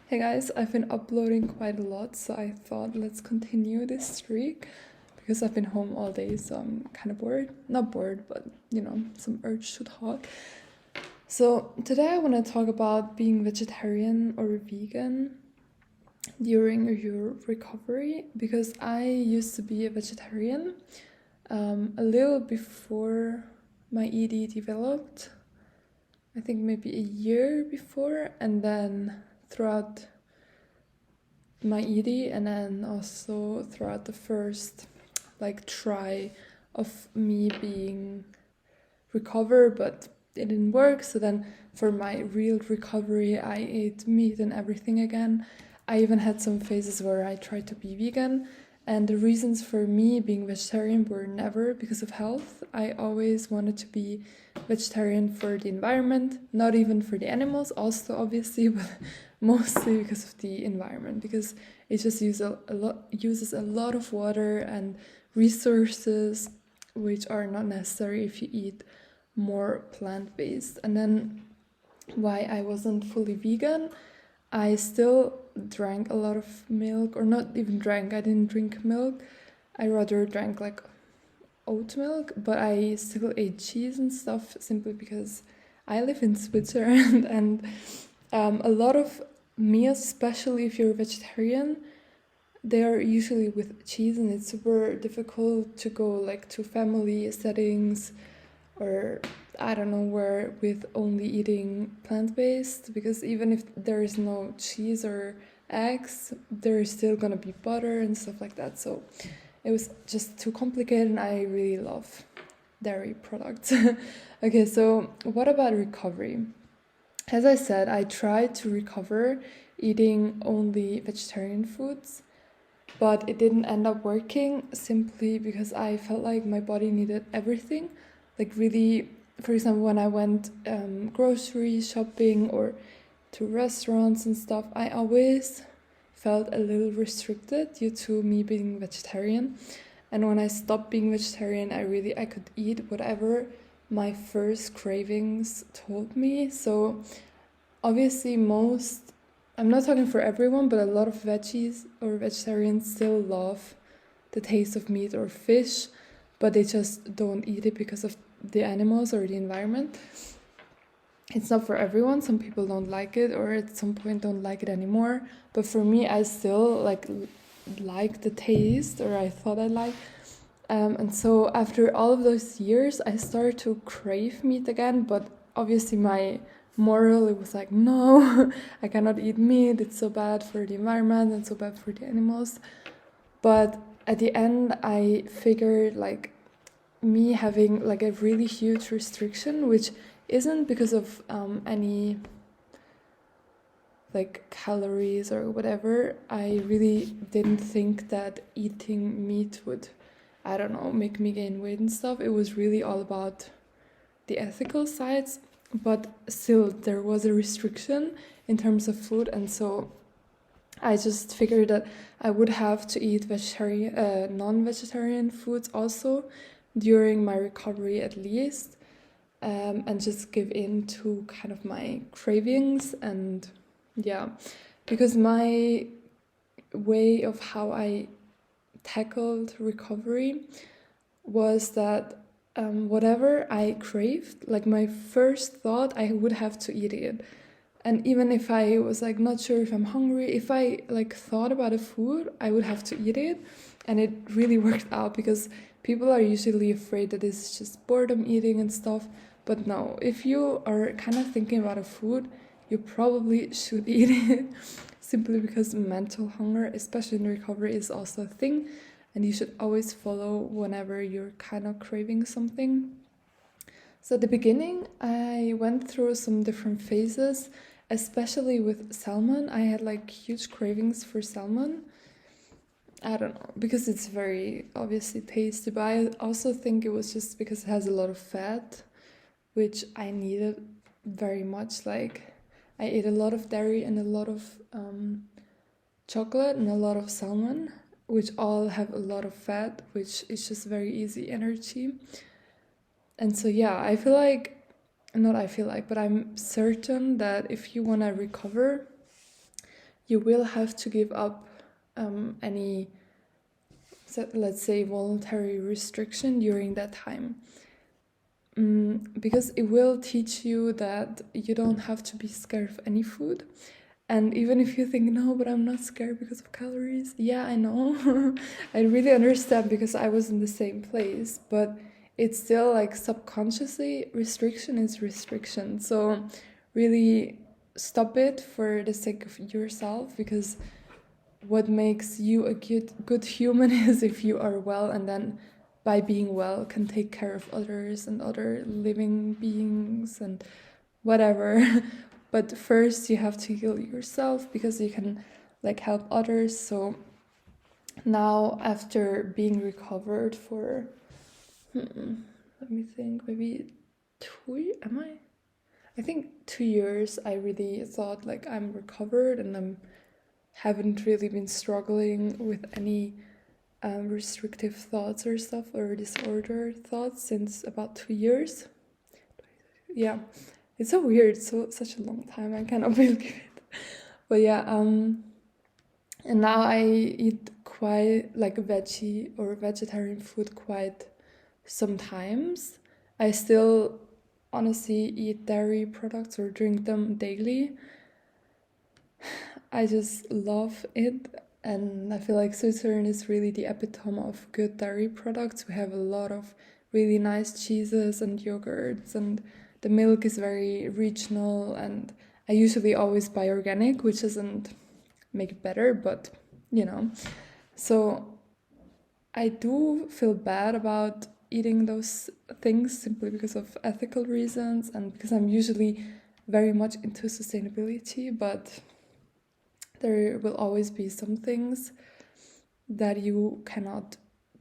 Hey guys, I've been uploading quite a lot, so I thought let's continue this streak because I've been home all day, so I'm kind of bored. Not bored, but some urge to talk. So today I want to talk about being vegetarian or vegan during your recovery because I used to be a vegetarian a little before my ED developed. I think maybe a year before, and then throughout my ED, and then also throughout the first try of me being recover, but it didn't work. So then for my real recovery, I ate meat and everything again. I even had some phases where I tried to be vegan, and the reasons for me being vegetarian were never because of health. I always wanted to be vegetarian for the environment, not even for the animals, also obviously, but mostly because of the environment, because it just uses a lot of water and resources which are not necessary if you eat more plant-based. And then why I wasn't fully vegan, I still drank a lot of milk, or not even drank, I didn't drink milk. I rather drank like oat milk, but I still ate cheese and stuff simply because I live in Switzerland and a lot of meals, especially if you're a vegetarian, they are usually with cheese, and it's super difficult to go like to family settings or I don't know where with only eating plant-based, because even if there is no cheese or eggs, there is still gonna be butter and stuff like that. So it was just too complicated, and I really love dairy products. Okay, so what about recovery? As I said, I tried to recover eating only vegetarian foods, but it didn't end up working simply because I felt like my body needed everything. Like really, for example, when I went grocery shopping or to restaurants and stuff, I always felt a little restricted due to me being vegetarian. And when I stopped being vegetarian, I could eat whatever my first cravings told me. So obviously I'm not talking for everyone, but a lot of veggies or vegetarians still love the taste of meat or fish, but they just don't eat it because of the animals or the environment. It's not for everyone. Some people don't like it, or at some point don't like it anymore. But for me, I still like the taste, or I thought I liked. And so after all of those years, I started to crave meat again. But obviously, my moral, it was like, no, I cannot eat meat. It's so bad for the environment and so bad for the animals. But at the end, I figured like me having like a really huge restriction, which isn't because of any like calories or whatever. I really didn't think that eating meat would, I don't know, make me gain weight and stuff. It was really all about the ethical sides, but still there was a restriction in terms of food, and so I just figured that I would have to eat non-vegetarian foods also during my recovery at least, and just give in to kind of my cravings. And yeah, because my way of how I tackled recovery was that whatever I craved, like my first thought, I would have to eat it. And even if I was like not sure if I'm hungry, if I like thought about a food, I would have to eat it. And it really worked out, because people are usually afraid that it's just boredom eating and stuff. But no, if you are kind of thinking about a food, you probably should eat it simply because mental hunger, especially in recovery, is also a thing. And you should always follow whenever you're kind of craving something. So at the beginning, I went through some different phases, especially with salmon. I had like huge cravings for salmon. I don't know, because it's very obviously tasty, but I also think it was just because it has a lot of fat, which I needed very much. Like I ate a lot of dairy and a lot of chocolate and a lot of salmon, which all have a lot of fat, which is just very easy energy. And so yeah, but I'm certain that if you want to recover, you will have to give up any, let's say, voluntary restriction during that time. Because it will teach you that you don't have to be scared of any food. And even if you think, no, but I'm not scared because of calories. Yeah, I know. I really understand because I was in the same place. But it's still like subconsciously, restriction is restriction. So really stop it for the sake of yourself, because what makes you a good human is if you are well, and then by being well can take care of others and other living beings and whatever. But first you have to heal yourself, because you can like help others. So now, after being recovered for let me think, maybe I think 2 years, I really thought like I'm recovered and I haven't really been struggling with any restrictive thoughts or stuff, or disordered thoughts, since about 2 years. Yeah, it's so weird, such a long time, I cannot believe it. But yeah, and now I eat quite like veggie or vegetarian food quite sometimes. I still honestly eat dairy products or drink them daily. I just love it, and I feel like Switzerland is really the epitome of good dairy products. We have a lot of really nice cheeses and yogurts, and the milk is very regional, and I usually always buy organic, which doesn't make it better, but you know. So I do feel bad about eating those things simply because of ethical reasons and because I'm usually very much into sustainability, but there will always be some things that you cannot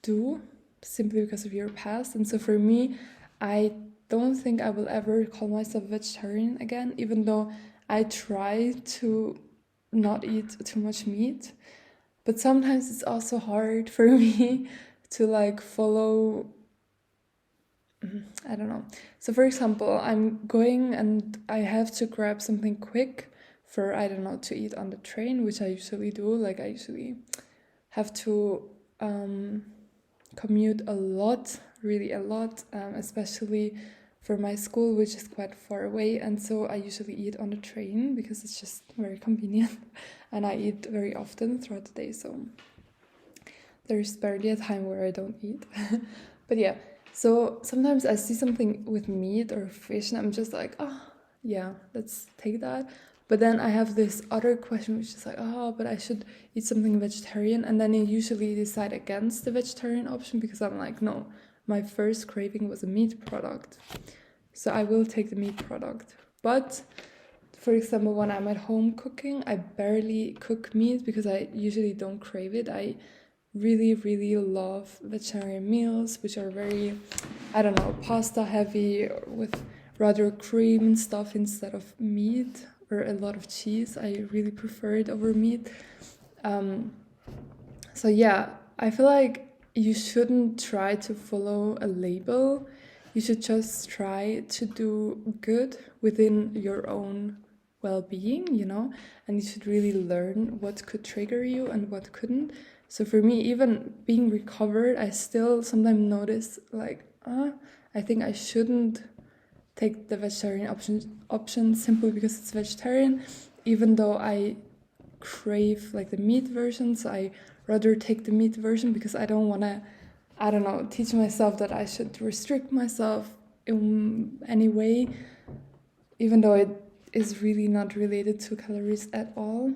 do simply because of your past. And so for me, I don't think I will ever call myself vegetarian again, even though I try to not eat too much meat. But sometimes it's also hard for me to like follow, I don't know. So for example, I'm going and I have to grab something quick for, I don't know, to eat on the train, which I usually do. Like I usually have to commute a lot, really a lot, especially for my school, which is quite far away. And so I usually eat on the train because it's just very convenient and I eat very often throughout the day. So there's barely a time where I don't eat. But yeah, so sometimes I see something with meat or fish and I'm just like, oh, yeah, let's take that. But then I have this other question, which is like, oh, but I should eat something vegetarian. And then I usually decide against the vegetarian option because I'm like, no, my first craving was a meat product. So I will take the meat product. But for example, when I'm at home cooking, I barely cook meat because I usually don't crave it. I really, really love vegetarian meals, which are very, I don't know, pasta heavy with rather cream and stuff instead of meat, or a lot of cheese. I really prefer it over meat. So yeah, I feel like you shouldn't try to follow a label. You should just try to do good within your own well-being, you know, and you should really learn what could trigger you and what couldn't. So for me, even being recovered, I still sometimes notice like, I think I shouldn't take the vegetarian option simply because it's vegetarian, even though I crave like the meat version. So I rather take the meat version because I don't want to, I don't know, teach myself that I should restrict myself in any way, even though it is really not related to calories at all.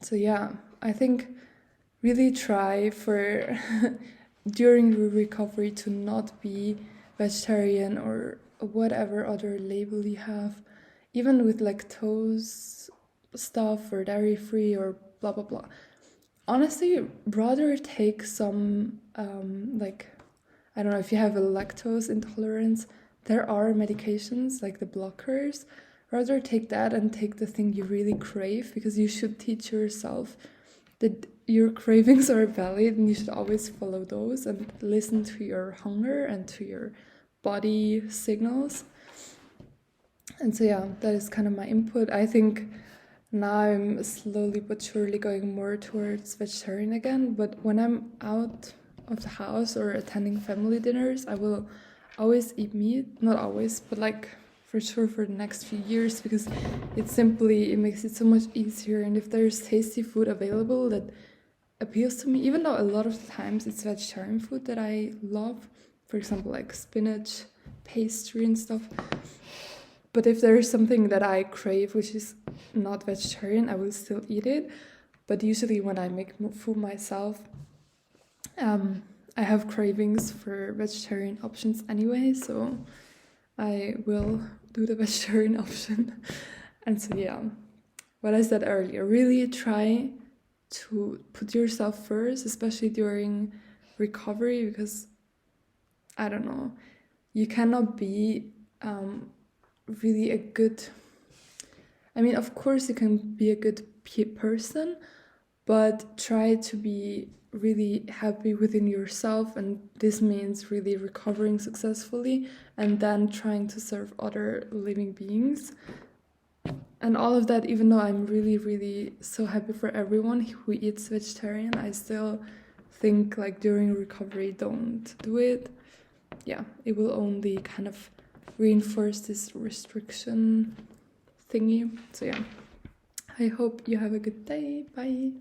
So yeah, I think really try for during the recovery to not be vegetarian or whatever other label you have, even with lactose stuff or dairy free or blah blah blah. Honestly, rather take some like, I don't know, if you have a lactose intolerance, there are medications like the blockers. Rather take that and take the thing you really crave, because you should teach yourself that your cravings are valid and you should always follow those and listen to your hunger and to your body signals. And so yeah, that is kind of my input. I think now I'm slowly but surely going more towards vegetarian again. But when I'm out of the house or attending family dinners, I will always eat meat. Not always, but like for sure for the next few years, because it makes it so much easier. And if there's tasty food available that appeals to me, even though a lot of the times it's vegetarian food that I love, for example, like spinach, pastry and stuff. But if there is something that I crave which is not vegetarian, I will still eat it. But usually when I make food myself, I have cravings for vegetarian options anyway, so I will do the vegetarian option. And so yeah, what I said earlier, really try to put yourself first, especially during recovery, because I don't know, you cannot be really a good, I mean, of course you can be a good person, but try to be really happy within yourself, and this means really recovering successfully and then trying to serve other living beings. And all of that, even though I'm really, really so happy for everyone who eats vegetarian, I still think like during recovery, don't do it. Yeah, it will only kind of reinforce this restriction thingy. So yeah, I hope you have a good day. Bye.